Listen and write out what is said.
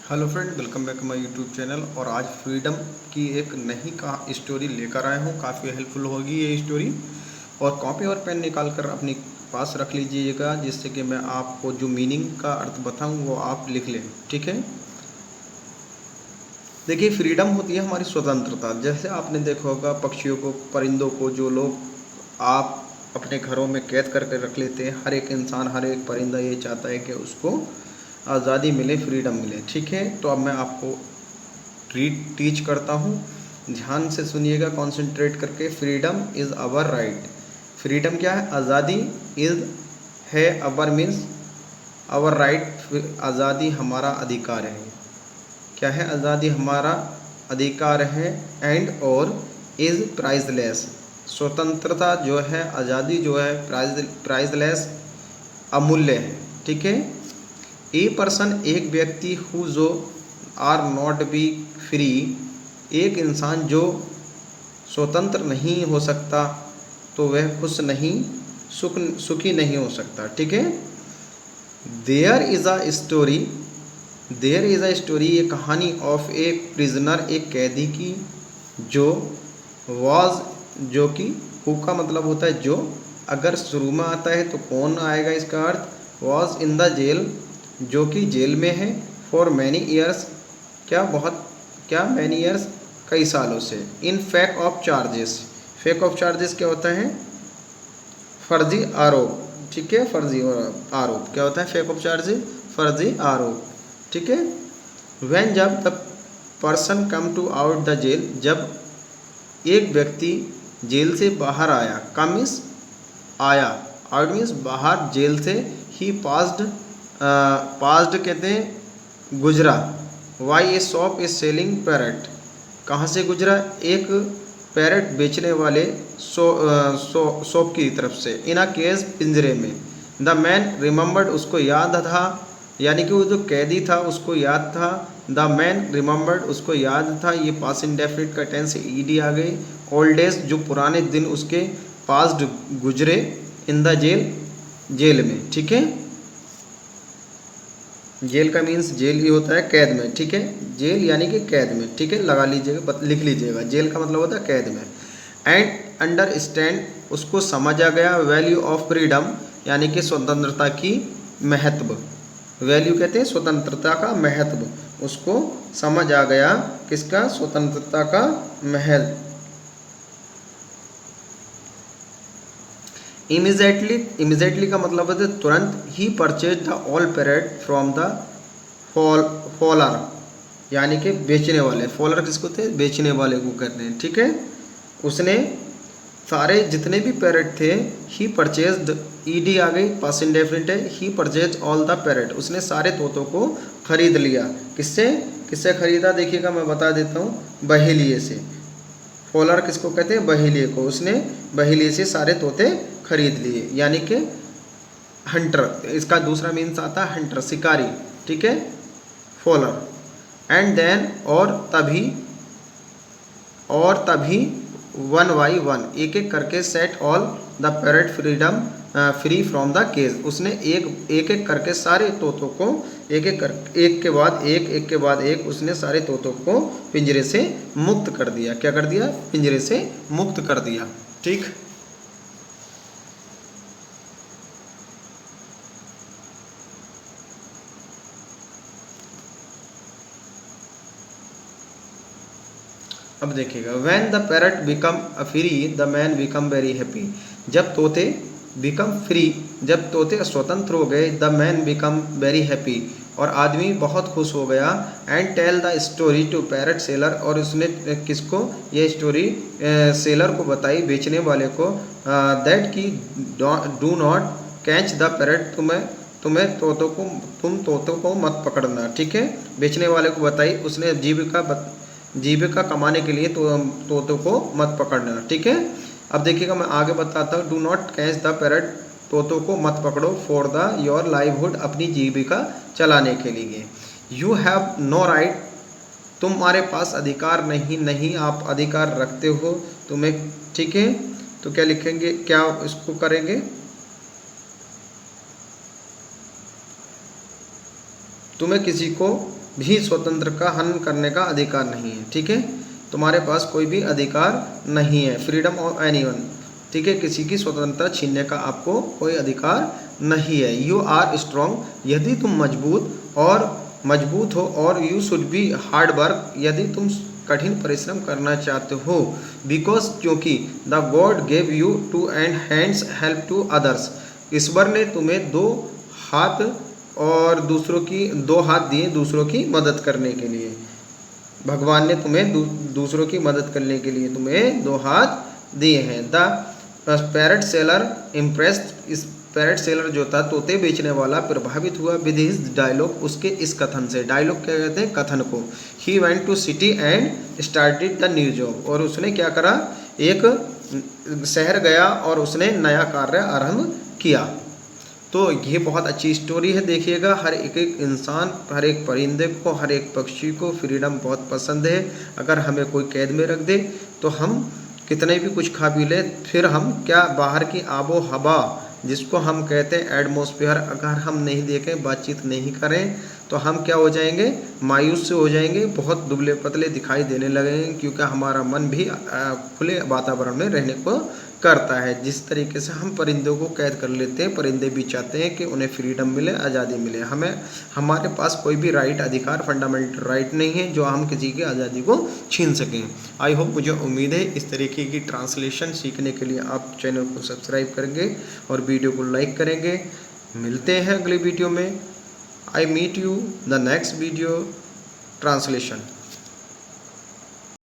Hello friend, welcome back my YouTube channel. और आज freedom की एक नई का स्टोरी लेकर आया हूँ। काफ़ी हेल्पफुल होगी ये स्टोरी। और कॉपी और पेन निकाल कर अपने पास रख लीजिएगा, जिससे कि मैं आपको जो मीनिंग का अर्थ बताऊँ वो आप लिख लें। ठीक है। देखिए, फ्रीडम होती है हमारी स्वतंत्रता। जैसे आपने देखा होगा पक्षियों को, परिंदों को, जो लोग आप अपने घरों में कैद करके रख लेते हैं, हर एक इंसान, हर एक परिंदा ये चाहता है कि उसको आज़ादी मिले, फ्रीडम मिले। ठीक है। तो अब मैं आपको टीच करता हूँ। ध्यान से सुनिएगा, कॉन्सेंट्रेट करके। Freedom is our right. Freedom क्या है? आज़ादी। इज़ है, अवर मीन्स अवर राइट। आज़ादी हमारा अधिकार है। क्या है? आज़ादी हमारा अधिकार है। एंड और इज़ प्राइजलेस। स्वतंत्रता जो है, आज़ादी जो है, प्राइजलेस, अमूल्य है। ठीक है। ए पर्सन, एक व्यक्ति, हु जो आर नॉट बी फ्री, एक इंसान जो स्वतंत्र नहीं हो सकता, तो वह खुश नहीं, सुखी नहीं हो सकता। ठीक है। There is a story. There is a story, ये कहानी ऑफ ए प्रिजनर, एक कैदी की, जो वॉज, जो कि हु का मतलब होता है जो। अगर शुरू में आता है तो कौन आएगा इसका अर्थ? वॉज इन द जेल, जो कि जेल में है। फॉर मैनी ईयर्स, क्या बहुत, क्या मैनी ईयर्स, कई सालों से। In fake of charges. Fake of charges क्या होता है? फर्जी आरोप। ठीक है। फर्जी आरोप क्या होता है? फेक ऑफ चार्जेस, फर्जी आरोप। ठीक है। व्हेन, जब the person come to out the jail, जब एक व्यक्ति जेल से बाहर आया। कम मीन्स आया, आउट मीन्स बाहर, जेल से। ही पास्ड, पास्ड कहते हैं गुजरा। Why a shop is selling parrot, कहाँ से गुजरा? एक पैरट बेचने वाले शॉप की तरफ से। इन अ केस, पिंजरे में। द मैन रिमेंबर्ड, उसको याद था, यानी कि वो जो कैदी था उसको याद था। द मैन रिमेंबर्ड, उसको याद था। ये पास इंडेफिनिट का टेंस, ईडी आ गई। ओल्ड डेज, जो पुराने दिन उसके पास्ट गुजरे। इन द जेल, जेल में। ठीक है। जेल का मीन्स जेल ही होता है कैद में। ठीक है। जेल यानी कि कैद में। ठीक है। लगा लीजिएगा, लिख लीजिएगा। जेल का मतलब होता है कैद में। एंड अंडरस्टैंड, उसको समझ आ गया। वैल्यू ऑफ फ्रीडम, यानी कि स्वतंत्रता की महत्व। वैल्यू कहते हैं स्वतंत्रता का महत्व, उसको समझ आ गया। किसका? स्वतंत्रता का महत्व। इमीजिएटली, इमीजिएटली का मतलब है तुरंत। ही purchase the all parrot from the fowler, यानी कि बेचने वाले। फॉलर किसको थे? बेचने वाले को कहते हैं। ठीक है। उसने सारे जितने भी पैरेट थे, ही परचेज्ड, ईडी आ गई, पास्ट इंडेफिनिट है। ही परचेज ऑल द पैरेट, उसने सारे तोतों को खरीद लिया। किससे? किससे खरीदा? देखिएगा, मैं बता देता हूँ। बहेलिए से। फॉलर किसको कहते हैं? बहेलिए को। उसने बहेलिए से सारे तोते खरीद लिए, यानी कि हंटर। इसका दूसरा मीन्स आता है हंटर, शिकारी। ठीक है। फॉलर। एंड देन, और तभी वन बाई वन, एक एक करके, set all the parrot freedom, free from the cage, उसने एक एक करके सारे तोतों को, एक के बाद एक, एक के बाद एक, उसने सारे तोतों को पिंजरे से मुक्त कर दिया। क्या कर दिया? पिंजरे से मुक्त कर दिया। ठीक। अब देखिएगा, when the parrot become free, the man become very happy. जब तोते बिकम फ्री, जब तोते स्वतंत्र हो गए, the man become very happy, और आदमी बहुत खुश हो गया। And tell the story to parrot seller, और उसने किसको ये स्टोरी सेलर को बताई, बेचने वाले को। दैट की do not catch the parrot, तुम्हें तुम तोतों को मत पकड़ना। ठीक है। बेचने वाले को बताई उसने, जीविका कमाने के लिए तोतों को मत पकड़ना। ठीक है। अब देखिएगा, मैं आगे बताता हूँ। Do not catch the parrot, तोतों को मत पकड़ो। फॉर द योर लाइवहुड, अपनी जीविका चलाने के लिए। यू हैव नो राइट, तुम्हारे पास अधिकार नहीं, आप अधिकार रखते हो, तुम्हें। ठीक है। तो क्या लिखेंगे, क्या इसको करेंगे? तुम्हें किसी को भी स्वतंत्र का हनन करने का अधिकार नहीं है। ठीक है, तुम्हारे पास कोई भी अधिकार नहीं है। फ्रीडम ऑफ एनीवन, ठीक है, किसी की स्वतंत्रता छीनने का आपको कोई अधिकार नहीं है। यू आर स्ट्रॉन्ग, यदि तुम मजबूत हो, और you should be hard work, यदि तुम कठिन परिश्रम करना चाहते हो। बिकॉज, क्योंकि the God gave you two and hands help to others, ईश्वर ने तुम्हें दो हाथ और दो हाथ दिए दूसरों की मदद करने के लिए। भगवान ने तुम्हें दूसरों की मदद करने के लिए तुम्हें दो हाथ दिए हैं। द पैरेट सेलर इम्प्रेस्ड, इस पैरेट सेलर जो था तोते बेचने वाला प्रभावित हुआ विद हिज डायलॉग, उसके इस कथन से। डायलॉग क्या कहते हैं? कथन को। He went to city and started the new job, और उसने क्या करा? एक शहर गया और उसने नया कार्य आरंभ किया। तो ये बहुत अच्छी स्टोरी है। देखिएगा, हर एक इंसान, हर एक परिंदे को, हर एक पक्षी को फ्रीडम बहुत पसंद है। अगर हमें कोई कैद में रख दे तो हम कितने भी कुछ खा पी ले, फिर हम क्या बाहर की आबो हवा, जिसको हम कहते हैं एटमॉस्फेयर, अगर हम नहीं देखें, बातचीत नहीं करें, तो हम क्या हो जाएंगे? मायूस से हो जाएंगे, बहुत दुबले पतले दिखाई देने लगेंगे, क्योंकि हमारा मन भी खुले वातावरण में रहने को करता है। जिस तरीके से हम परिंदों को कैद कर लेते हैं, परिंदे भी चाहते हैं कि उन्हें फ्रीडम मिले, आज़ादी मिले। हमारे पास कोई भी राइट, अधिकार, फंडामेंटल राइट नहीं है जो हम किसी की आज़ादी को छीन सकें। आई होप, मुझे उम्मीद है इस तरीके की ट्रांसलेशन सीखने के लिए आप चैनल को सब्सक्राइब करेंगे और वीडियो को लाइक करेंगे। मिलते हैं अगली वीडियो में। I meet you the next video translation.